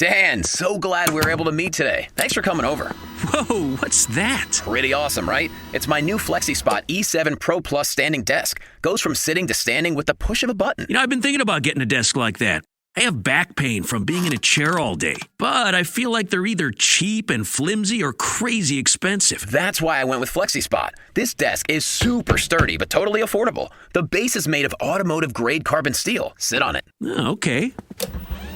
Dan, so glad we were able to meet today. Thanks for coming over. Whoa, what's that? Pretty awesome, right? It's my new FlexiSpot E7 Pro Plus standing desk. Goes from sitting to standing with the push of a button. You know, I've been thinking about getting a desk like that. I have back pain from being in a chair all day, but I feel like they're either cheap and flimsy or crazy expensive. That's why I went with FlexiSpot. This desk is super sturdy, but totally affordable. The base is made of automotive-grade carbon steel. Sit on it. Oh, okay.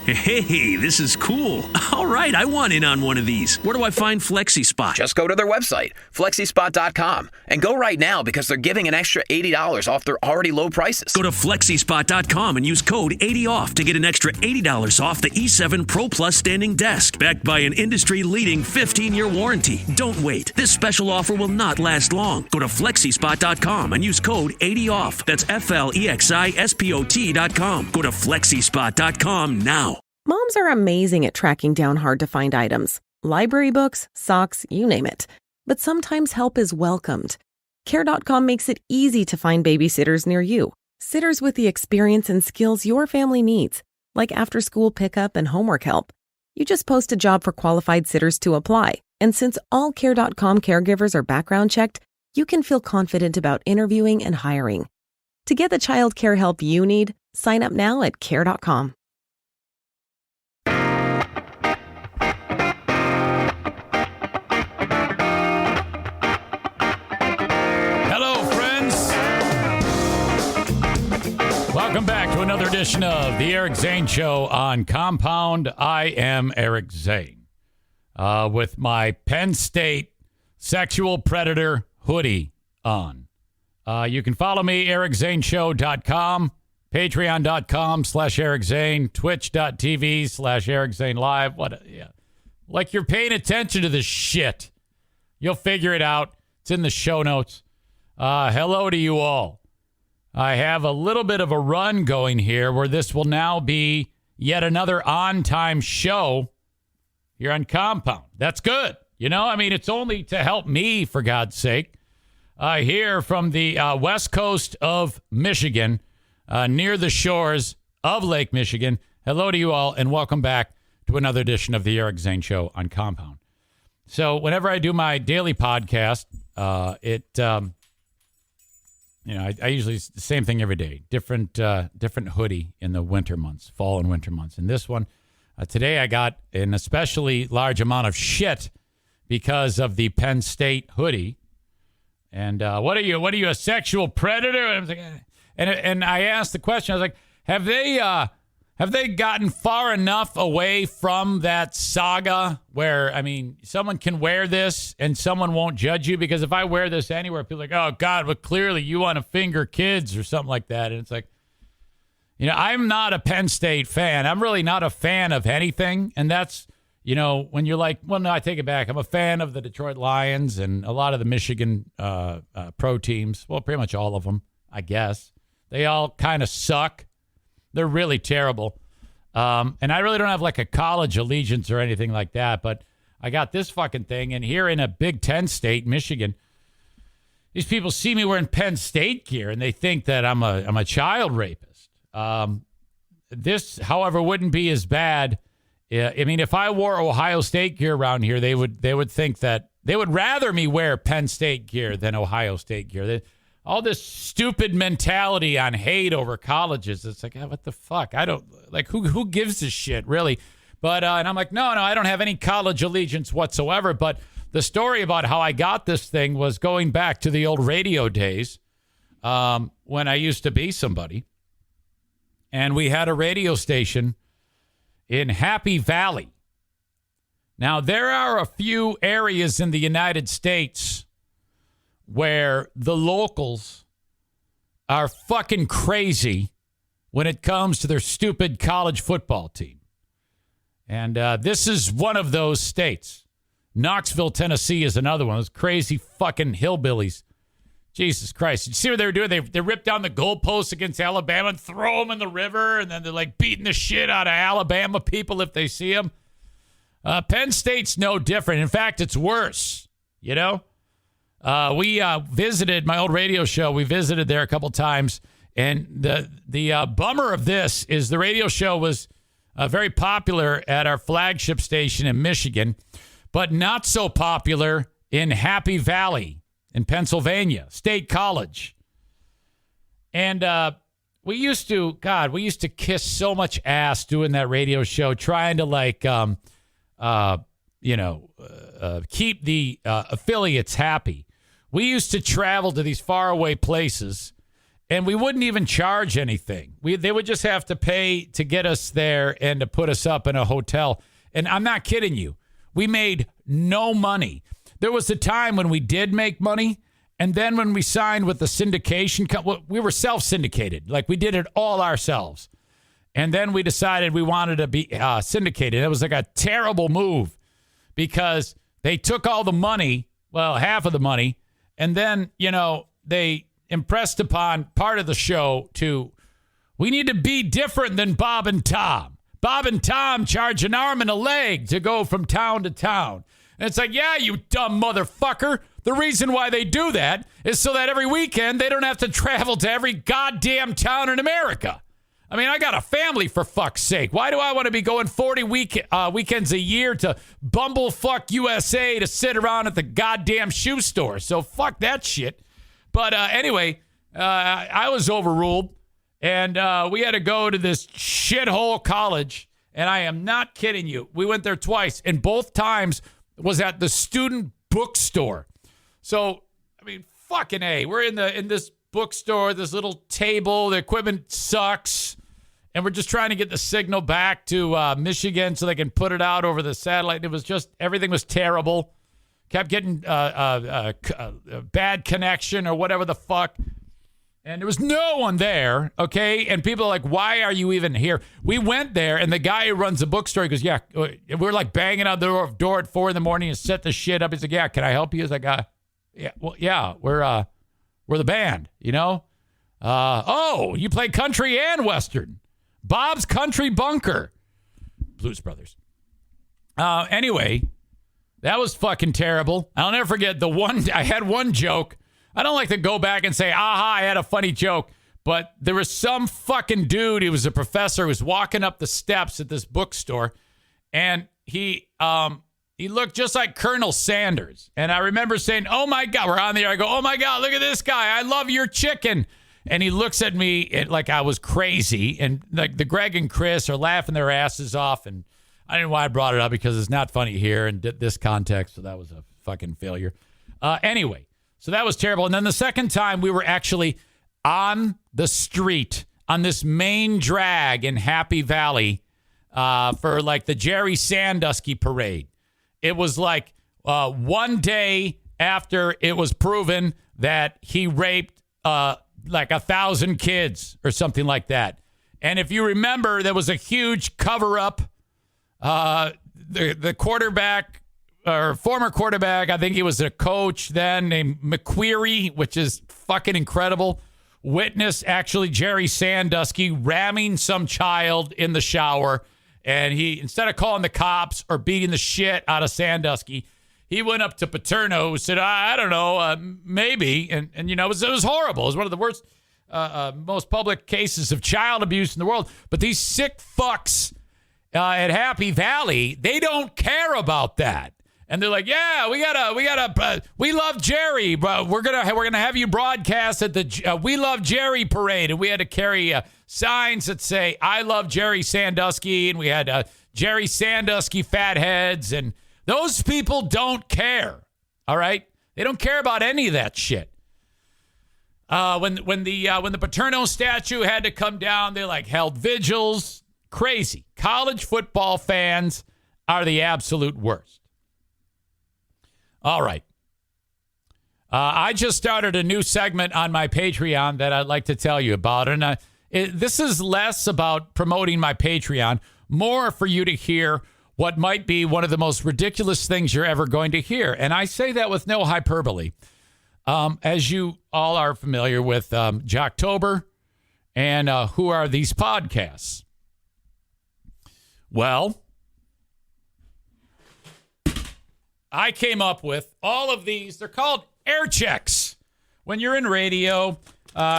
Hey, this is cool. All right, I want in on one of these. Where do I find FlexiSpot? Just go to their website, flexispot.com, and go right now because they're giving an extra $80 off their already low prices. Go to flexispot.com and use code 80OFF to get an extra $80 off the E7 Pro Plus standing desk, backed by an industry-leading 15-year warranty. Don't wait. This special offer will not last long. Go to flexispot.com and use code 80OFF. That's FLEXISPOT.com. Go to flexispot.com now. Moms are amazing at tracking down hard-to-find items. Library books, socks, you name it. But sometimes help is welcomed. Care.com makes it easy to find babysitters near you. Sitters with the experience and skills your family needs, like after-school pickup and homework help. You just post a job for qualified sitters to apply. And since all Care.com caregivers are background checked, you can feel confident about interviewing and hiring. To get the child care help you need, sign up now at Care.com. Welcome back to another edition of the Eric Zane Show on Compound. I am Eric Zane with my Penn State sexual predator hoodie on. You can follow me, ericzaneshow.com, patreon.com/Eric Zane, twitch.tv/Eric Zane Live. Like you're paying attention to this shit. You'll figure it out. It's in the show notes. Hello to you all. I have a little bit of a run going here where this will now be yet another on-time show here on Compound. That's good. You know, I mean, it's only to help me, for God's sake. Here from the west coast of Michigan, near the shores of Lake Michigan. Hello to you all, and welcome back to another edition of the Eric Zane Show on Compound. So whenever I do my daily podcast, I usually it's the same thing every day. Different hoodie in the winter months, fall and winter months. And this one, today I got an especially large amount of shit because of the Penn State hoodie. And what are you, a sexual predator? And I was like, and I asked the question. I was like, have they gotten far enough away from that saga where, I mean, someone can wear this and someone won't judge you? Because if I wear this anywhere, people are like, oh, God, but clearly you want to finger kids or something like that. And it's like, you know, I'm not a Penn State fan. I'm really not a fan of anything. And that's, you know, when you're like, well, no, I take it back. I'm a fan of the Detroit Lions and a lot of the Michigan pro teams. Well, pretty much all of them, I guess. They all kind of suck. They're really terrible. And I really don't have like a college allegiance or anything like that, but I got this fucking thing. And here in a Big Ten state, Michigan, these people see me wearing Penn State gear and they think that I'm a child rapist. This, however, wouldn't be as bad. I mean, if I wore Ohio State gear around here, they would think that they would rather me wear Penn State gear than Ohio State gear. All this stupid mentality on hate over colleges. It's like, what the fuck? I don't like who gives a shit, really? But and I'm like, no, I don't have any college allegiance whatsoever. But the story about how I got this thing was going back to the old radio days when I used to be somebody. And we had a radio station in Happy Valley. Now, there are a few areas in the United States where the locals are fucking crazy when it comes to their stupid college football team. And this is one of those states. Knoxville, Tennessee is another one. Those crazy fucking hillbillies. Jesus Christ. You see what they were doing? They ripped down the goalposts against Alabama and throw them in the river, and then they're like beating the shit out of Alabama people if they see them. Penn State's no different. In fact, it's worse, you know? We visited my old radio show. We visited there a couple times. And the bummer of this is the radio show was very popular at our flagship station in Michigan, but not so popular in Happy Valley in Pennsylvania, State College. And we used to kiss so much ass doing that radio show, trying to keep the affiliates happy. We used to travel to these faraway places, and we wouldn't even charge anything. They would just have to pay to get us there and to put us up in a hotel. And I'm not kidding you. We made no money. There was a time when we did make money, and then when we signed with the syndication company, we were self-syndicated. Like, we did it all ourselves. And then we decided we wanted to be syndicated. It was like a terrible move because they took all the money, well, half of the money, and then, they impressed upon part of the show we need to be different than Bob and Tom. Bob and Tom charge an arm and a leg to go from town to town. And it's like, yeah, you dumb motherfucker. The reason why they do that is so that every weekend they don't have to travel to every goddamn town in America. I mean, I got a family, for fuck's sake. Why do I want to be going 40 weekends a year to Bumblefuck USA to sit around at the goddamn shoe store? So fuck that shit. But anyway, I was overruled, and we had to go to this shithole college, and I am not kidding you. We went there twice, and both times was at the student bookstore. So, I mean, fucking A. We're in this bookstore, this little table. The equipment sucks. And we're just trying to get the signal back to Michigan so they can put it out over the satellite. It was just, everything was terrible. Kept getting bad connection or whatever the fuck. And there was no one there, okay? And people are like, why are you even here? We went there, and the guy who runs the bookstore, he goes, yeah. We're like banging on the door at 4 a.m. and set the shit up. He's like, yeah, can I help you? He's like, yeah, well, yeah, we're the band, oh, you play country and Western. Bob's Country Bunker. Blues Brothers. Anyway, that was fucking terrible. I'll never forget I had one joke. I don't like to go back and say, aha, I had a funny joke. But there was some fucking dude, he was a professor, who was walking up the steps at this bookstore. And he looked just like Colonel Sanders. And I remember saying, oh my God, we're on the air. I go, oh my God, look at this guy. I love your chicken. And he looks at me like I was crazy. And like the Greg and Chris are laughing their asses off. And I didn't know why I brought it up because it's not funny here in this context. So that was a fucking failure. Anyway, so that was terrible. And then the second time we were actually on the street on this main drag in Happy Valley for like the Jerry Sandusky parade. It was like one day after it was proven that he raped like 1,000 kids or something like that. And if you remember, there was a huge cover-up. The quarterback or former quarterback, I think he was a coach then, named McQueary, which is fucking incredible. Witnessed actually Jerry Sandusky ramming some child in the shower. And he, instead of calling the cops or beating the shit out of Sandusky, he went up to Paterno, who said, I don't know, maybe. And it was horrible. It was one of the worst, most public cases of child abuse in the world. But these sick fucks at Happy Valley, they don't care about that. And they're like, yeah, we love Jerry, but we're gonna have you broadcast at the We Love Jerry parade. And we had to carry signs that say, I love Jerry Sandusky. And we had Jerry Sandusky fatheads. And those people don't care. All right. They don't care about any of that shit. When the Paterno statue had to come down, they like held vigils. Crazy. College football fans are the absolute worst. All right. I just started a new segment on my Patreon that I'd like to tell you about. And this is less about promoting my Patreon, more for you to hear what might be one of the most ridiculous things you're ever going to hear. And I say that with no hyperbole. As you all are familiar with Jocktober and who are these podcasts? Well, I came up with all of these. They're called air checks. When you're in radio,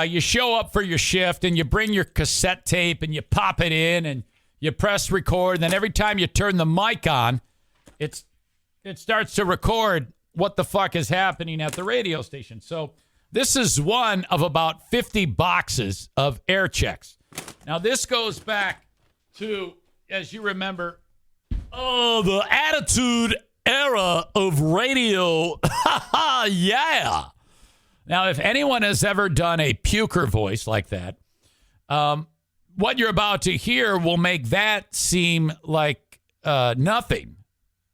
you show up for your shift and you bring your cassette tape and you pop it in and You press record, and then every time you turn the mic on, it starts to record what the fuck is happening at the radio station. So this is one of about 50 boxes of air checks. Now, this goes back to, as you remember, the Attitude Era of radio. Yeah. Now, if anyone has ever done a puker voice like that, what you're about to hear will make that seem like nothing,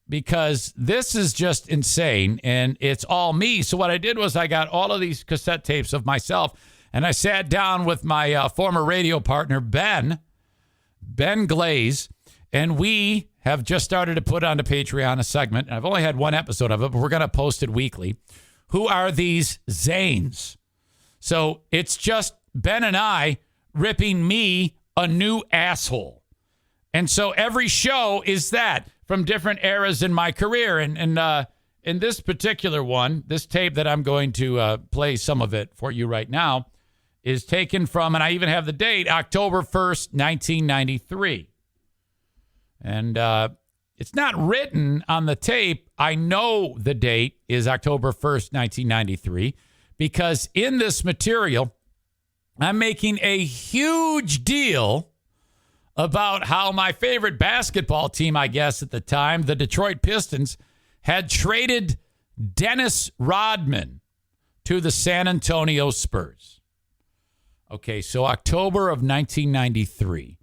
because this is just insane, and it's all me. So what I did was I got all of these cassette tapes of myself, and I sat down with my former radio partner, Ben Glaze, and we have just started to put onto Patreon a segment, and I've only had one episode of it, but we're going to post it weekly. Who are these Zanes? So it's just Ben and I ripping me a new asshole. And so every show is that from different eras in my career. And in this particular one, this tape that I'm going to play some of it for you right now is taken from, and I even have the date, October 1st, 1993. And it's not written on the tape. I know the date is October 1st, 1993, because in this material, I'm making a huge deal about how my favorite basketball team, I guess at the time, the Detroit Pistons, had traded Dennis Rodman to the San Antonio Spurs. Okay, so October of 1993,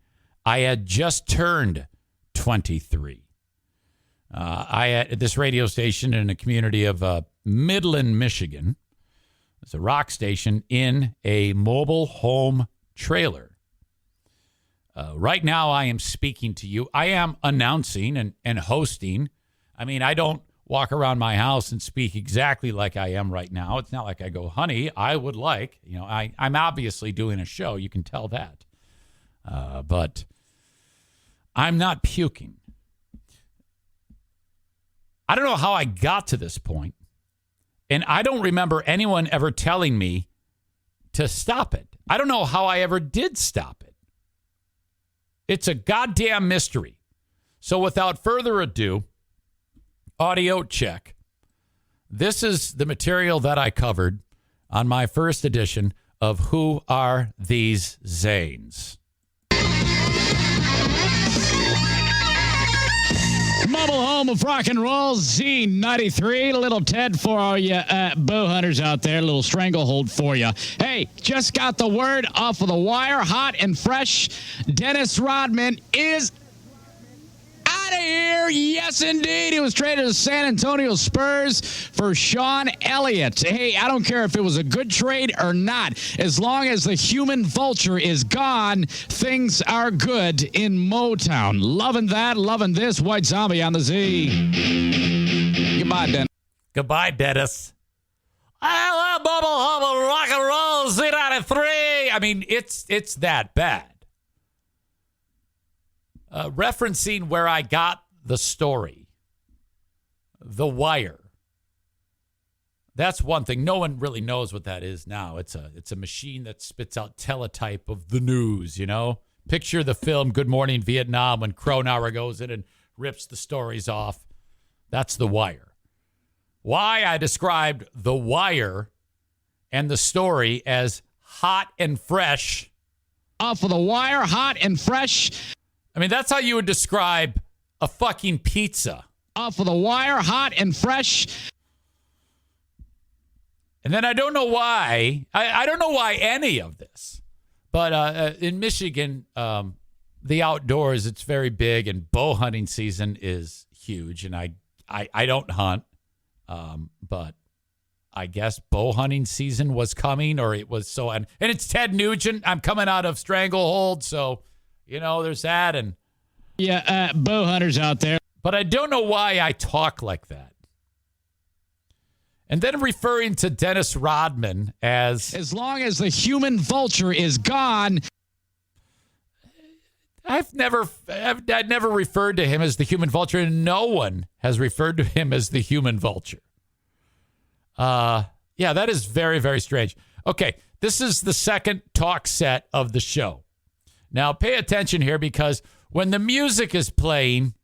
I had just turned 23. I at this radio station in a community of Midland, Michigan. It's a rock station in a mobile home trailer. Right now, I am speaking to you. I am announcing and hosting. I mean, I don't walk around my house and speak exactly like I am right now. It's not like I go, honey, I would like, I'm obviously doing a show. You can tell that. But I'm not puking. I don't know how I got to this point, and I don't remember anyone ever telling me to stop it. I don't know how I ever did stop it. It's a goddamn mystery. So without further ado, audio check. This is the material that I covered on my first edition of Who Are These Zanes? Mobile home of rock and roll, Z93. Little Ted for all you bow hunters out there. A little stranglehold for you. Hey, just got the word off of the wire, hot and fresh. Dennis Rodman is out of here. Yes, indeed. He was traded to San Antonio Spurs for Sean Elliott. Hey, I don't care if it was a good trade or not. As long as the human vulture is gone, things are good in Motown. Loving that, loving this. White Zombie on the Z. Goodbye, Dennis. Goodbye, Dennis. I love Bubble Hubble Rock and Roll Z93. I mean, it's that bad. Referencing where I got the story, The Wire. That's one thing. No one really knows what that is now. It's a machine that spits out teletype of the news, Picture the film Good Morning Vietnam when Cronauer goes in and rips the stories off. That's The Wire. Why I described The Wire and the story as hot and fresh. Off of The Wire, hot and fresh. I mean, that's how you would describe a fucking pizza. Off of The Wire, hot and fresh. And then I don't know why. I don't know why any of this. But in Michigan, the outdoors, it's very big, and bow hunting season is huge. And I don't hunt, but I guess bow hunting season was coming, or it was so. And it's Ted Nugent. I'm coming out of Stranglehold, so... there's that. And yeah, bow hunters out there. But I don't know why I talk like that. And then referring to Dennis Rodman as long as the human vulture is gone. I've never referred to him as the human vulture, and no one has referred to him as the human vulture. Yeah, that is very, very strange. Okay, this is the second talk set of the show. Now, pay attention here, because when the music is playing,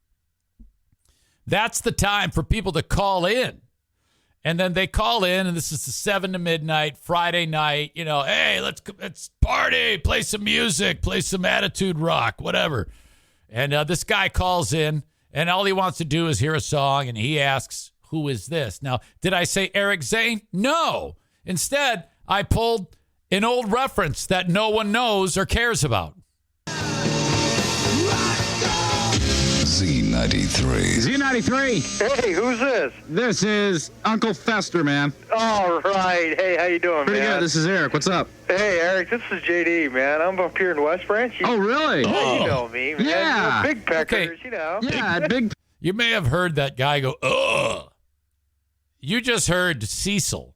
that's the time for people to call in. And then they call in, and this is the 7 to midnight, Friday night. Hey, let's party, play some music, play some attitude rock, whatever. And this guy calls in, and all he wants to do is hear a song, and he asks, who is this? Now, did I say Eric Zane? No. Instead, I pulled an old reference that no one knows or cares about. Z93. Z93. Hey, who's this? This is Uncle Fester, man. All right. Hey, how you doing, Pretty man? good. This is Eric. What's up? Hey, Eric, this is JD, man. I'm up here in West Branch. Oh, really? Yeah, you know me, man. Yeah. Big peckers, Okay. you know. Yeah, big. You may have heard that guy go, ugh. You just heard Cecil.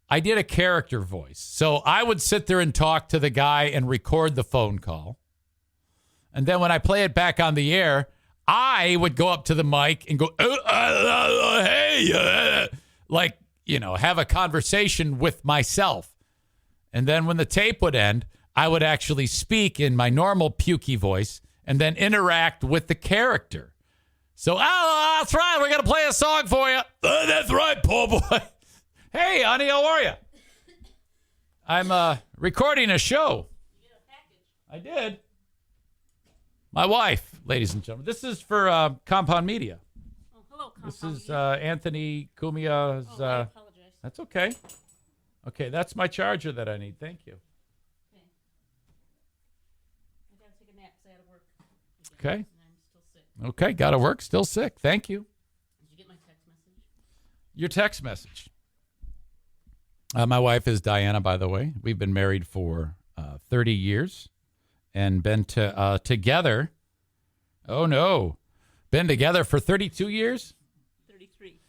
I did a character voice. So I would sit there and talk to the guy and record the phone call. And then when I play it back on the air, I would go up to the mic and go, hey, have a conversation with myself. And then when the tape would end, I would actually speak in my normal pukey voice and then interact with the character. So, that's right. We're going to play a song for you. That's right, poor boy. Hey, honey, how are you? I'm recording a show. You get a package. I did. My wife, ladies and gentlemen. This is for Compound Media. Oh, hello, Compound This is Media. Anthony Cumia's. I apologize. That's okay. Okay, that's my charger that I need. Thank you. Okay. I gotta take a nap because I had to work. Okay. And I'm still sick. Okay, got to work. Still sick. Thank you. Did you get my text message? Your text message. My wife is Diana, by the way. We've been married for 30 years and been together. Oh, no. Been together for 32 years? 33.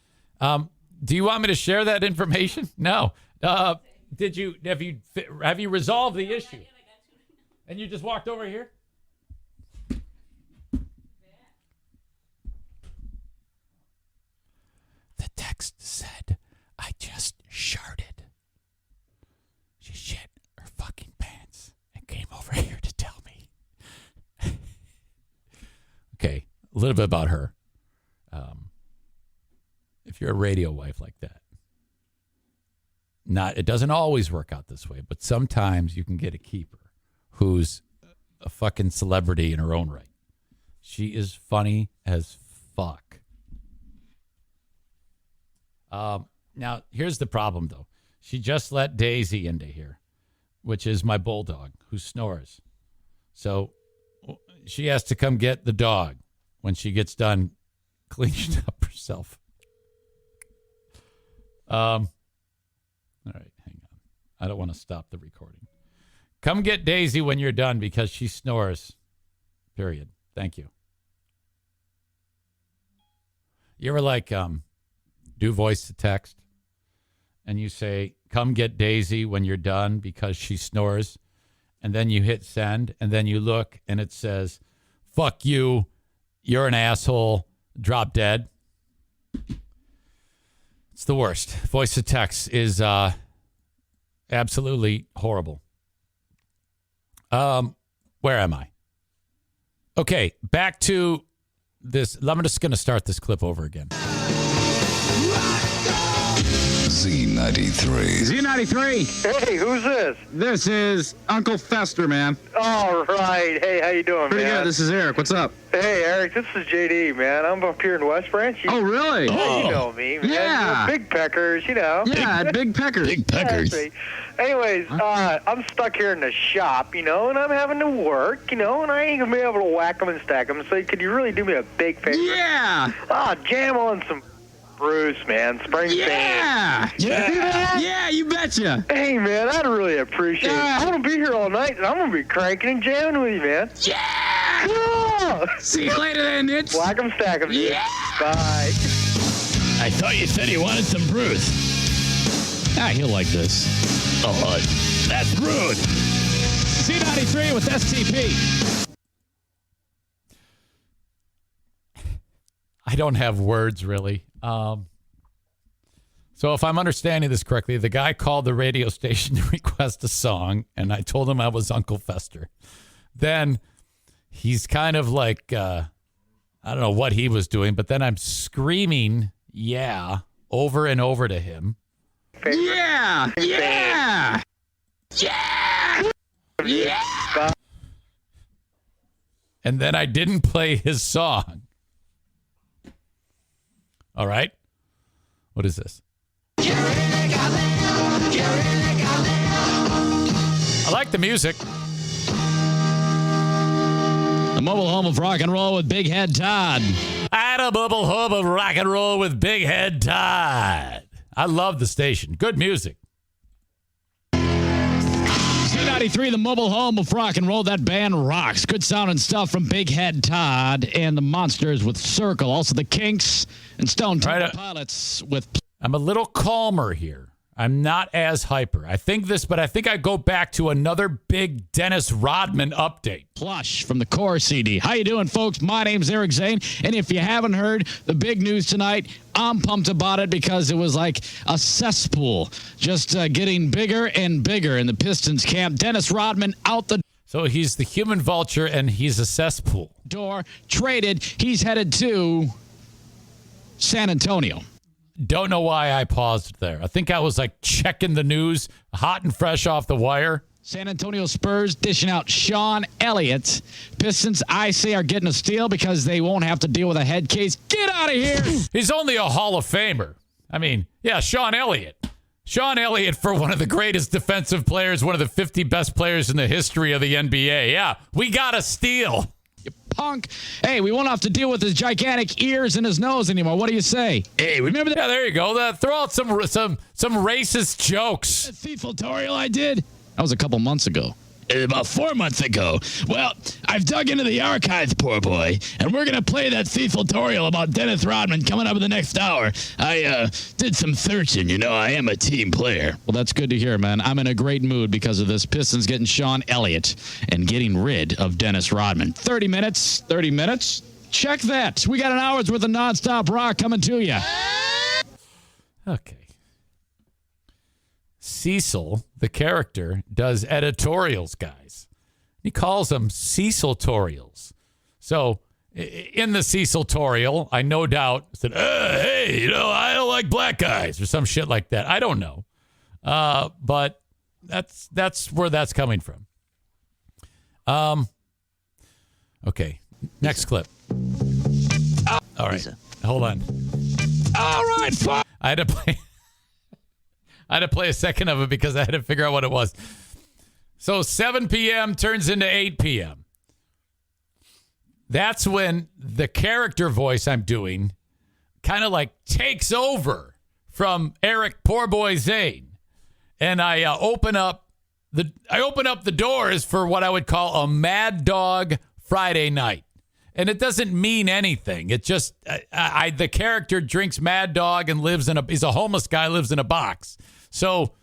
Do you want me to share that information? No. Have you resolved the issue? And you just walked over here? The text said, I just sharted. She shit her fucking pants and came over here to tell me. Okay, a little bit about her. If you're a radio wife like that, it doesn't always work out this way, but sometimes you can get a keeper who's a fucking celebrity in her own right. She is funny as fuck. Now, here's the problem, though. She just let Daisy into here, which is my bulldog, who snores. So she has to come get the dog when she gets done cleaning up herself. All right, hang on. I don't want to stop the recording. Come get Daisy when you're done because she snores. Period. Thank you. You ever do voice to text and you say, come get Daisy when you're done because she snores, and then you hit send and then you look and it says, fuck you, you're an asshole, drop dead. It's the worst. Voice to text is absolutely horrible. Where am I? Okay, back to this. I'm just going to start this clip over again. Z93. Z93. Hey, who's this? This is Uncle Fester, man. All right. Hey, how you doing, Pretty man? good. This is Eric. What's up? Hey, Eric, this is JD, man. I'm up here in West Branch. Oh, really? Yeah, you know me, man. Yeah. Big peckers, you know. Yeah, big peckers. Big peckers. Anyways, I'm stuck here in the shop, and I'm having to work, and I ain't gonna be able to whack them and stack them. So could you really do me a big favor? Yeah. Jam on some Bruce, man. Springsteen. Yeah. Yeah, you betcha. Hey, man, I'd really appreciate it. I'm gonna be here all night, and I'm gonna be cranking and jamming with you, man. Yeah. Cool. See you later then, Nitch. Whack 'em, stack 'em. Yeah. Bye. I thought you said you wanted some Bruce. He'll like this. Oh, that's rude. C93 with STP. I don't have words, really. So if I'm understanding this correctly, the guy called the radio station to request a song, and I told him I was Uncle Fester. Then he's kind of like, I don't know what he was doing, but then I'm screaming, yeah, over and over to him. Yeah! Yeah! Yeah! Yeah! And then I didn't play his song. All right. What is this? I like the music. The mobile home of rock and roll with Big Head Todd. At a mobile home of rock and roll with Big Head Todd. I love the station. Good music. C93, the mobile home of rock and roll. That band rocks. Good sounding stuff from Big Head Todd and the Monsters with Circle. Also the Kinks and Stone Temple Pilots with... I'm a little calmer here. I'm not as hyper. I think I go back to another big Dennis Rodman update. Plush from the Core CD. How you doing, folks? My name's Eric Zane, and if you haven't heard the big news tonight, I'm pumped about it because it was like a cesspool, just getting bigger and bigger in the Pistons camp. Dennis Rodman out the So he's the human vulture, and he's a cesspool. door, traded. He's headed to San Antonio. Don't know why I paused there. I think I was like checking the news, hot and fresh off the wire. San Antonio Spurs dishing out Sean Elliott. Pistons, I say, are getting a steal because they won't have to deal with a head case. Get out of here. He's only a Hall of Famer. I mean, yeah, Sean Elliott. Sean Elliott for one of the greatest defensive players, one of the 50 best players in the history of the NBA. Yeah, we got a steal. You punk. Hey, we won't have to deal with his gigantic ears and his nose anymore. What do you say? Hey, remember that? Yeah, there you go. Throw out some racist jokes. That thief tutorial I did? That was a couple months ago. About 4 months ago. Well, I've dug into the archives, poor boy, and we're going to play that thief tutorial about Dennis Rodman coming up in the next hour. I did some searching. You know, I am a team player. Well, that's good to hear, man. I'm in a great mood because of this. Pistons getting Sean Elliott and getting rid of Dennis Rodman. 30 minutes. Check that. We got an hour's worth of nonstop rock coming to you. Okay. Cecil, the character, does editorials, guys. He calls them Cecil-torials. So in the Cecil-torial, I no doubt said, hey, I don't like black guys or some shit like that. I don't know. But that's where that's coming from. Okay. Next clip. All right. Hold on. All right, fine. I had to play a second of it because I had to figure out what it was. So 7 p.m. turns into 8 p.m. That's when the character voice I'm doing kind of like takes over from Eric Poor Boy Zane. And I open up the doors for what I would call a Mad Dog Friday night. And it doesn't mean anything. It just the character drinks Mad Dog and he's a homeless guy, lives in a box. So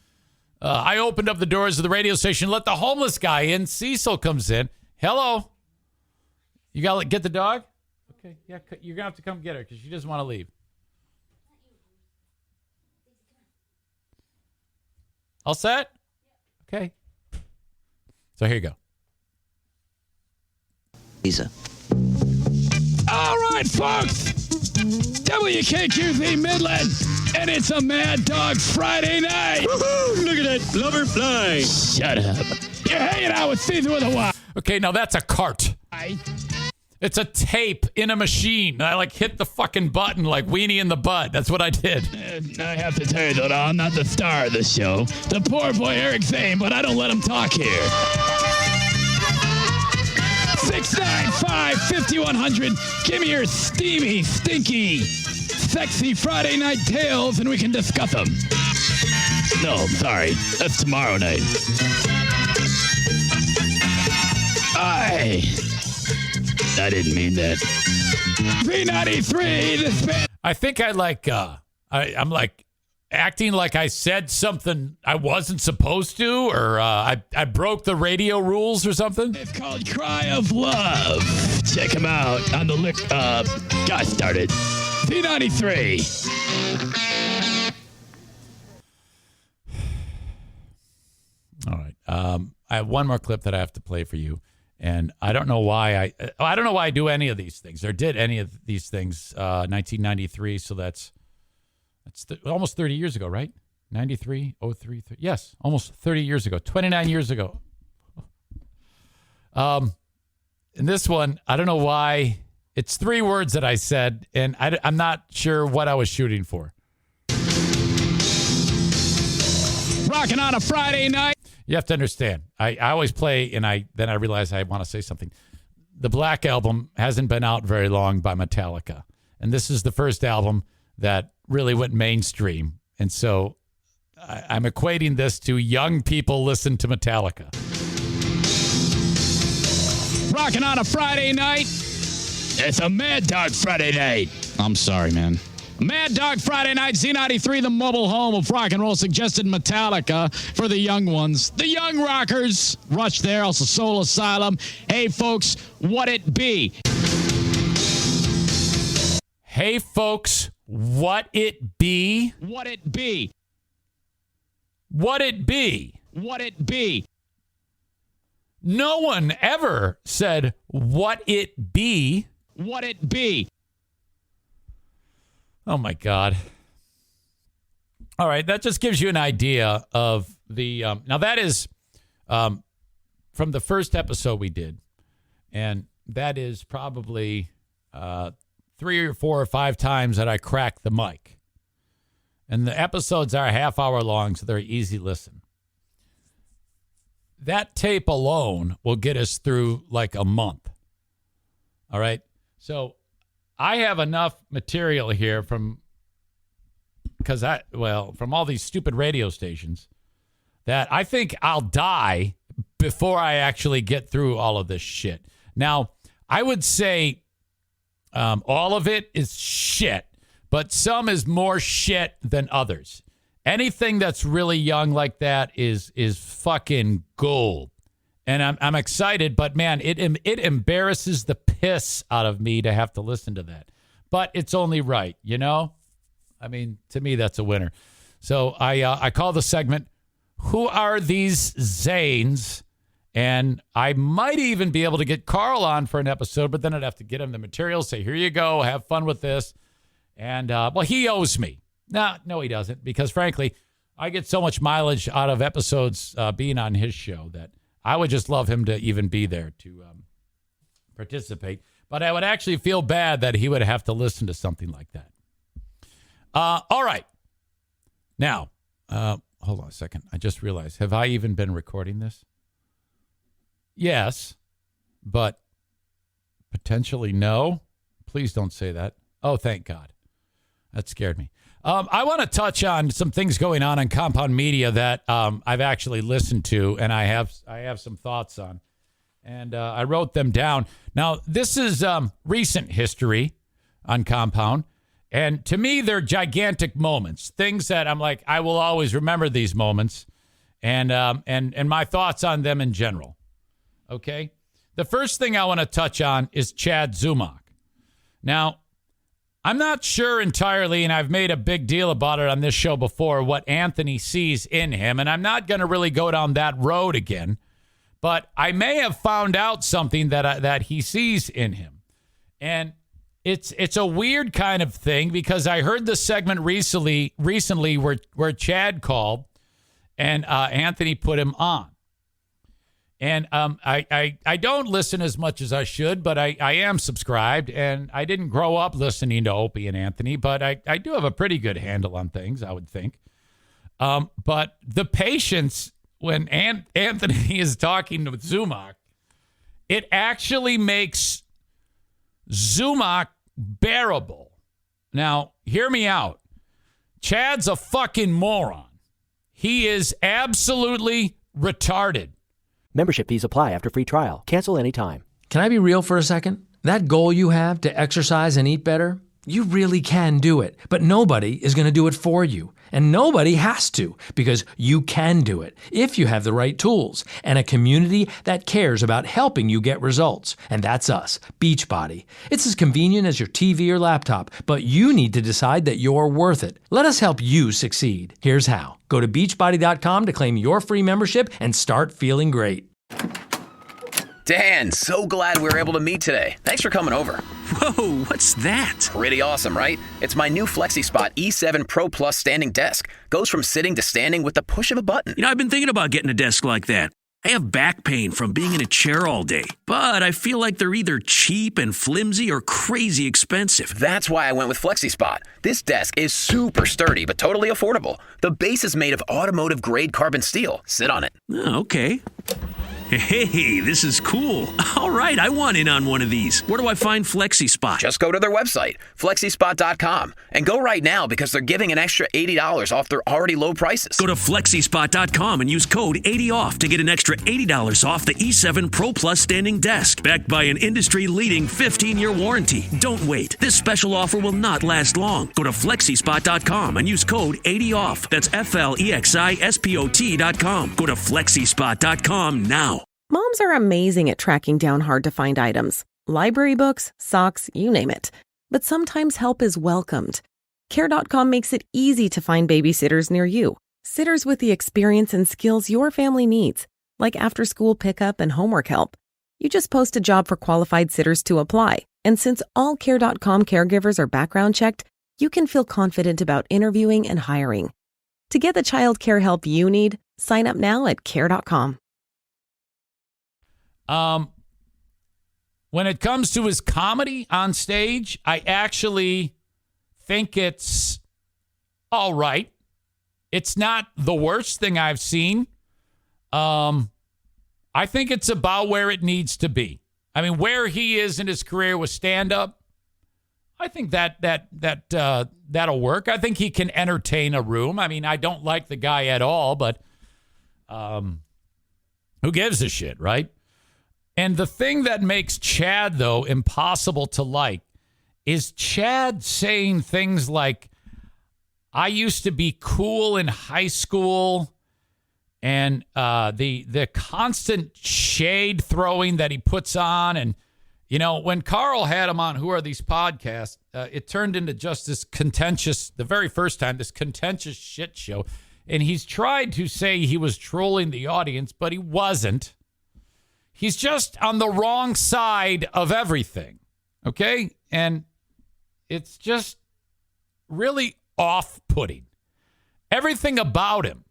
I opened up the doors of the radio station, let the homeless guy in. Cecil comes in. Hello. You got to get the dog? Okay. Yeah, you're going to have to come get her because she doesn't want to leave. All set? Okay. So here you go. Lisa. All right, folks. WKQZ Midland, and it's a Mad Dog Friday night. Woohoo! Look at that blubber fly. Shut up. You're hanging out with Cecil with a Y. Okay, now that's a cart. It's a tape in a machine. I hit the fucking button like Weenie in the butt. That's what I did. I have to tell you, though, I'm not the star of the show. The poor boy Eric Zane, but I don't let him talk here. 695-5100. Give me your steamy, stinky, sexy Friday night tales, and we can discuss them. No, sorry. That's tomorrow night. I didn't mean that. V93, this band. I think I'm acting like I said something I wasn't supposed to, or I broke the radio rules or something. It's called Cry of Love. Check them out on the got started. V93. All right. I have one more clip that I have to play for you. And I don't know why I do any of these things or did any of these things. 1993, so that's almost 30 years ago, right? 93, 03, yes, almost 30 years ago, 29 years ago. In this one, I don't know why. It's 3 words that I said, and I'm not sure what I was shooting for. Rocking on a Friday night. You have to understand. I always play, and then I realize I want to say something. The Black Album hasn't been out very long by Metallica, and this is the first album that really went mainstream. And so I'm equating this to young people listen to Metallica. Rocking on a Friday night. It's a Mad Dog Friday night. I'm sorry, man. Mad Dog Friday night, Z93, the mobile home of rock and roll, suggested Metallica for the young ones. The young rockers. Rush there, also Soul Asylum. Hey, folks, what it be? Hey, folks, what it be? What it be? What it be? What it be? No one ever said what it be. What it be? Oh, my God. All right, that just gives you an idea of the... now, that is from the first episode we did, and that is probably 3 or 4 or 5 times that I cracked the mic. And the episodes are a half hour long, so they're easy listen. That tape alone will get us through like a month. All right? So I have enough material here from all these stupid radio stations that I think I'll die before I actually get through all of this shit. Now, I would say all of it is shit, but some is more shit than others. Anything that's really young like that is fucking gold. And I'm excited, but man, it embarrasses the piss out of me to have to listen to that. But it's only right, you know? I mean, to me, that's a winner. So I call the segment, Who Are These Zanes? And I might even be able to get Carl on for an episode, but then I'd have to get him the material, say, here you go, have fun with this. And, well, he owes me. No, he doesn't, because, frankly, I get so much mileage out of episodes being on his show that I would just love him to even be there to participate. But I would actually feel bad that he would have to listen to something like that. All right. Now, hold on a second. I just realized, have I even been recording this? Yes, but potentially no. Please don't say that. Oh, thank God. That scared me. I want to touch on some things going on Compound Media that I've actually listened to, and I have some thoughts on, and I wrote them down. Now, this is recent history on Compound, and to me, they're gigantic moments, things that I'm like, I will always remember these moments, and my thoughts on them in general. Okay, the first thing I want to touch on is Chad Zumock. Now, I'm not sure entirely, and I've made a big deal about it on this show before, what Anthony sees in him, and I'm not going to really go down that road again, but I may have found out something that he sees in him. And it's a weird kind of thing, because I heard the segment recently where Chad called and Anthony put him on. And I don't listen as much as I should, but I am subscribed, and I didn't grow up listening to Opie and Anthony, but I do have a pretty good handle on things, I would think. But the patience when Anthony is talking with Zumock, it actually makes Zumock bearable. Now, hear me out. Chad's a fucking moron. He is absolutely retarded. Membership fees apply after free trial. Cancel anytime. Can I be real for a second? That goal you have to exercise and eat better, you really can do it. But nobody is going to do it for you. And nobody has to, because you can do it if you have the right tools and a community that cares about helping you get results. And that's us, Beachbody. It's as convenient as your TV or laptop, but you need to decide that you're worth it. Let us help you succeed. Here's how. Go to beachbody.com to claim your free membership and start feeling great. Dan, so glad we were able to meet today. Thanks for coming over. Whoa, what's that? Pretty awesome, right? It's my new FlexiSpot E7 Pro Plus standing desk. Goes from sitting to standing with the push of a button. You know, I've been thinking about getting a desk like that. I have back pain from being in a chair all day, but I feel like they're either cheap and flimsy or crazy expensive. That's why I went with FlexiSpot. This desk is super sturdy, but totally affordable. The base is made of automotive-grade carbon steel. Sit on it. Oh, okay. Hey, this is cool. All right, I want in on one of these. Where do I find FlexiSpot? Just go to their website, flexispot.com, and go right now because they're giving an extra $80 off their already low prices. Go to flexispot.com and use code 80OFF to get an extra $80 off the E7 Pro Plus standing desk, backed by an industry-leading 15-year warranty. Don't wait. This special offer will not last long. Go to flexispot.com and use code 80OFF. That's FLEXISPOT.com. Go to flexispot.com now. Moms are amazing at tracking down hard-to-find items. Library books, socks, you name it. But sometimes help is welcomed. Care.com makes it easy to find babysitters near you. Sitters with the experience and skills your family needs, like after-school pickup and homework help. You just post a job for qualified sitters to apply. And since all Care.com caregivers are background checked, you can feel confident about interviewing and hiring. To get the child care help you need, sign up now at Care.com. When it comes to his comedy on stage, I actually think it's all right. It's not the worst thing I've seen. I think it's about where it needs to be. I mean, where he is in his career with stand-up, I think that'll work. I think he can entertain a room. I mean, I don't like the guy at all, but who gives a shit, right? And the thing that makes Chad, though, impossible to like is Chad saying things like, I used to be cool in high school, and the constant shade throwing that he puts on. And, you know, when Carl had him on Who Are These Podcasts, it turned into just this contentious, the very first time, this contentious shit show. And he's tried to say he was trolling the audience, but he wasn't. He's just on the wrong side of everything, okay? And it's just really off-putting. Everything about him,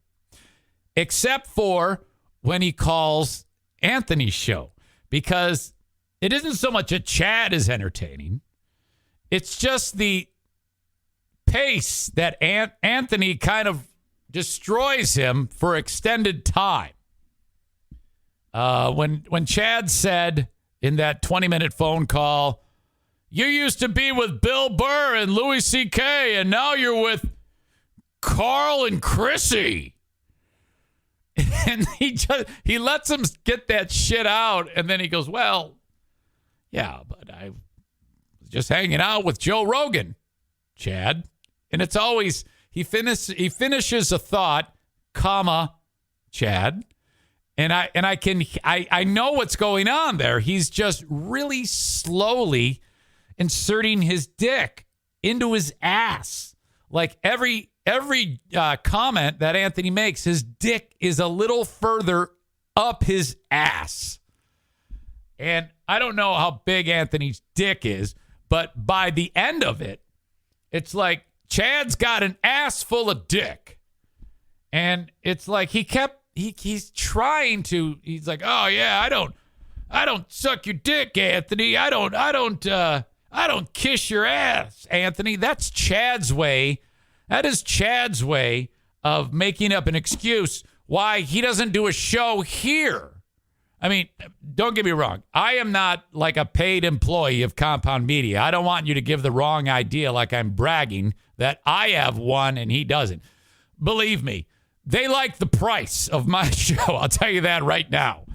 except for when he calls Anthony's show, because it isn't so much that Chad is entertaining. It's just the pace that Anthony kind of destroys him for extended time. When Chad said in that 20-minute phone call, you used to be with Bill Burr and Louis C.K., and now you're with Carl and Chrissy. And he lets him get that shit out, and then he goes, well, yeah, but I was just hanging out with Joe Rogan, Chad. And it's always, he finishes a thought, comma, Chad. And I know what's going on there. He's just really slowly inserting his dick into his ass. Like every comment that Anthony makes, his dick is a little further up his ass. And I don't know how big Anthony's dick is, but by the end of it, it's like Chad's got an ass full of dick. And it's like he's trying to, he's like, oh yeah, I don't suck your dick, Anthony. I don't kiss your ass, Anthony. That's Chad's way. That is Chad's way of making up an excuse why he doesn't do a show here. I mean, don't get me wrong. I am not like a paid employee of Compound Media. I don't want you to give the wrong idea like I'm bragging that I have one and he doesn't. Believe me, they like the price of my show. I'll tell you that right now.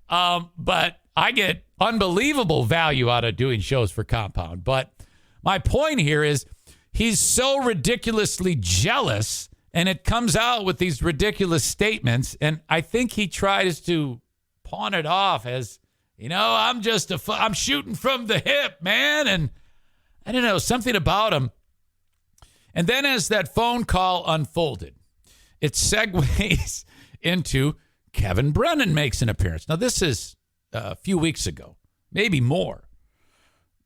But I get unbelievable value out of doing shows for Compound. But my point here is he's so ridiculously jealous, and it comes out with these ridiculous statements. And I think he tries to pawn it off as, you know, I'm shooting from the hip, man. And I don't know, something about him. And then as that phone call unfolded, it segues into Kevin Brennan makes an appearance. Now, this is a few weeks ago, maybe more.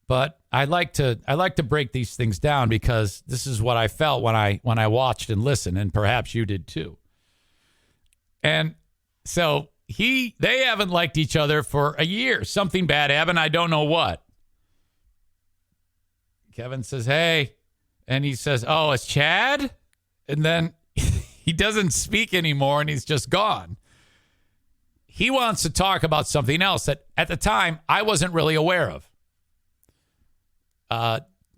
But I like to break these things down because this is what I felt when I watched and listened, and perhaps you did too. And so they haven't liked each other for a year. Something bad happened. I don't know what. Kevin says, hey, and he says, oh, it's Chad? And then he doesn't speak anymore, and he's just gone. He wants to talk about something else that at the time I wasn't really aware of.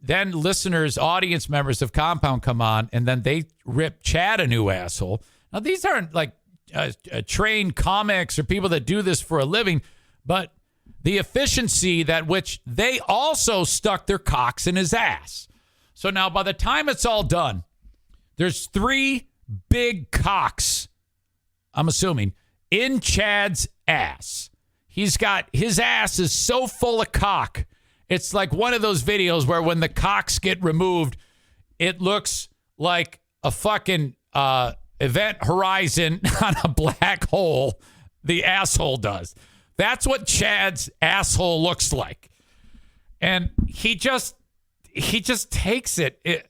Then listeners, audience members of Compound come on, and then they rip Chad a new asshole. Now, these aren't like trained comics or people that do this for a living, but the efficiency that which they also stuck their cocks in his ass. So now by the time it's all done, there's 3 big cocks, I'm assuming, in Chad's ass. His ass is so full of cock. It's like one of those videos where when the cocks get removed, it looks like a fucking event horizon on a black hole. The asshole does. That's what Chad's asshole looks like. And he just takes it.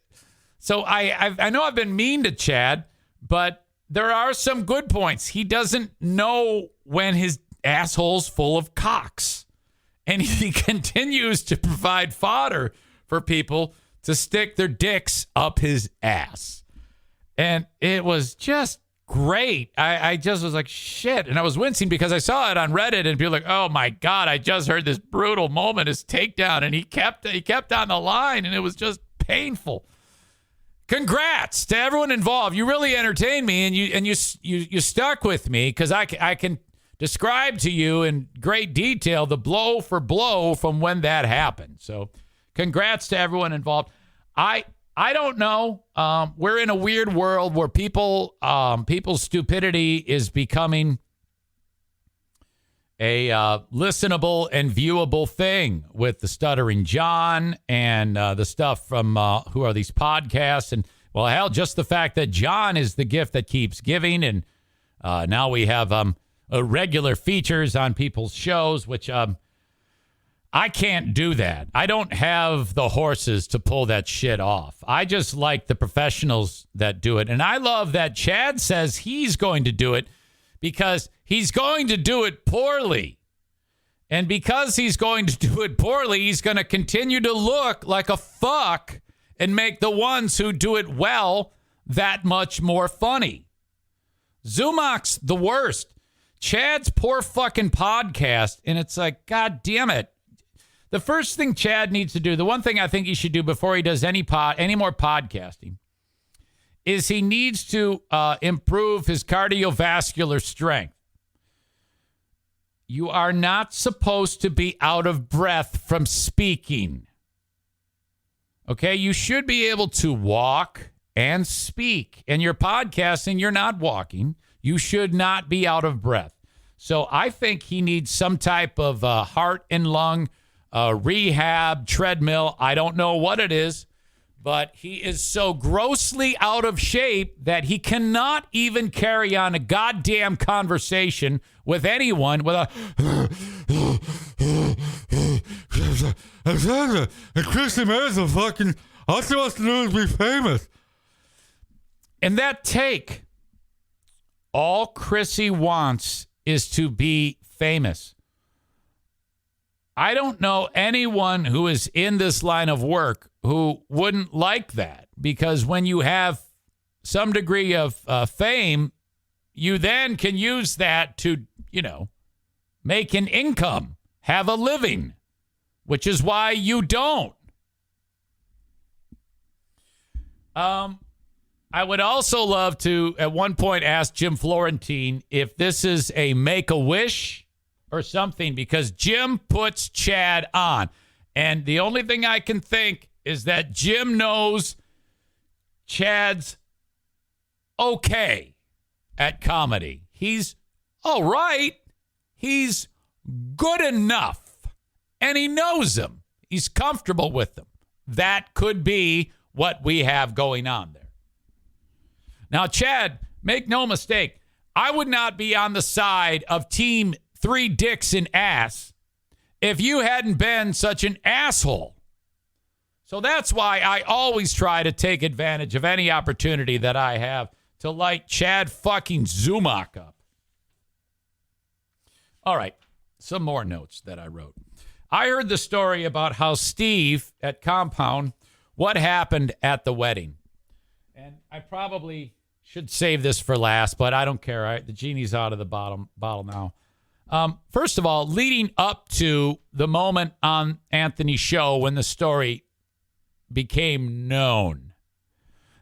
So I know I've been mean to Chad, but there are some good points. He doesn't know when his asshole's full of cocks. And he continues to provide fodder for people to stick their dicks up his ass. And it was just great. I just was like, shit. And I was wincing because I saw it on Reddit and people were like, oh my God, I just heard this brutal moment, his takedown. And he kept on the line, and it was just painful. Congrats to everyone involved. You really entertained me, and you stuck with me because I can describe to you in great detail the blow for blow from when that happened. So congrats to everyone involved. I don't know. We're in a weird world where people's stupidity is becoming a listenable and viewable thing with the Stuttering John and the stuff from Who Are These Podcasts. And, well, hell, just the fact that John is the gift that keeps giving. And now we have regular features on people's shows, which I can't do that. I don't have the horses to pull that shit off. I just like the professionals that do it. And I love that Chad says he's going to do it because he's going to do it poorly. And because he's going to do it poorly, he's going to continue to look like a fuck and make the ones who do it well that much more funny. Zumach's the worst. Chad's poor fucking podcast, and it's like, God damn it. The first thing Chad needs to do, the one thing I think he should do before he does any more podcasting, is he needs to improve his cardiovascular strength. You are not supposed to be out of breath from speaking. Okay? You should be able to walk and speak. And you're podcasting, you're not walking. You should not be out of breath. So I think he needs some type of heart and lung rehab treadmill. I don't know what it is, but he is so grossly out of shape that he cannot even carry on a goddamn conversation with anyone with a Christy Mary's a fucking, all she wants to do is be famous. And that take, all Chrissy wants is to be famous. I don't know anyone who is in this line of work who wouldn't like that, because when you have some degree of fame, you then can use that to, make an income, have a living, which is why you don't. I would also love to, at one point, ask Jim Florentine if this is a Make-A-Wish or something, because Jim puts Chad on. And the only thing I can think is that Jim knows Chad's okay at comedy. He's all right. He's good enough. And he knows him. He's comfortable with him. That could be what we have going on there. Now, Chad, make no mistake, I would not be on the side of Team 3 dicks in ass if you hadn't been such an asshole. So that's why I always try to take advantage of any opportunity that I have to light Chad fucking Zumach up. All right, some more notes that I wrote. I heard the story about how Steve at Compound, what happened at the wedding. And I probably should save this for last, but I don't care. The genie's out of the bottle now. First of all, leading up to the moment on Anthony's show when the story became known,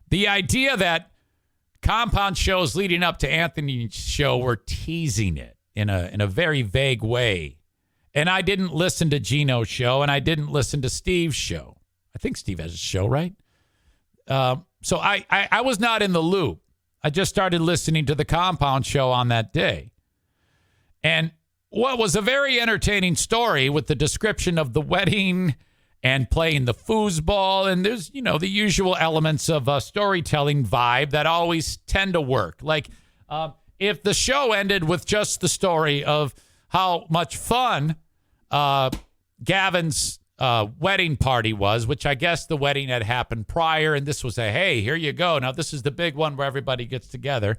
the idea that Compound shows leading up to Anthony's show were teasing it in a very vague way. And I didn't listen to Gino's show, and I didn't listen to Steve's show. I think Steve has a show, right? So I was not in the loop. I just started listening to the Compound show on that day. And what was a very entertaining story with the description of the wedding and playing the foosball, and there's, the usual elements of a storytelling vibe that always tend to work. Like, if the show ended with just the story of how much fun Gavin's wedding party was, which I guess the wedding had happened prior, and this was hey, here you go. Now, this is the big one where everybody gets together.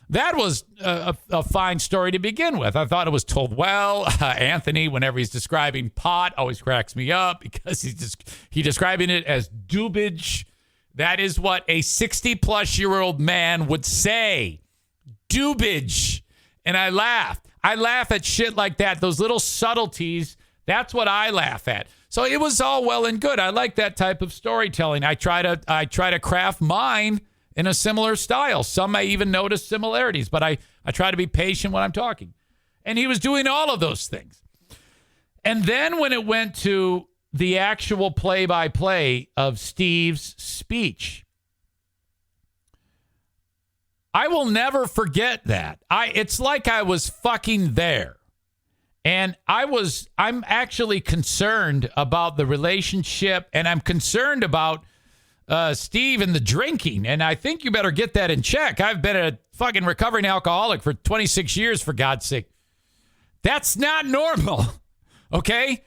That was a fine story to begin with. I thought it was told well. Anthony, whenever he's describing pot, always cracks me up because he's describing it as doobage. That is what a 60-plus-year-old man would say. Doobage. And I laughed. I laugh at shit like that, those little subtleties. That's what I laugh at. So it was all well and good. I like that type of storytelling. I try to craft mine in a similar style. Some may even notice similarities, but I try to be patient when I'm talking. And he was doing all of those things. And then when it went to the actual play-by-play of Steve's speech, I will never forget that. It's like I was fucking there. And I'm actually concerned about the relationship, and I'm concerned about Steve and the drinking, and I think you better get that in check. I've been a fucking recovering alcoholic for 26 years, for God's sake. That's not normal, okay?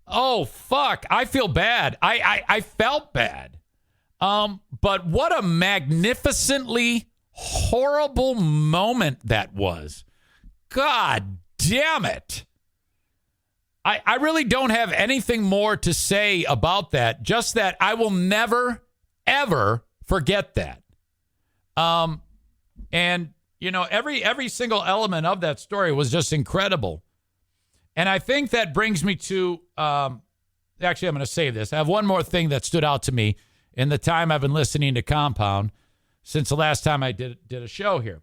Oh, fuck. I feel bad. I felt bad. But what a magnificently horrible moment that was. God damn it. I really don't have anything more to say about that, just that I will never, ever forget that. And, every single element of that story was just incredible. And I think that brings me to, actually, I'm going to save this. I have one more thing that stood out to me in the time I've been listening to Compound since the last time I did a show here.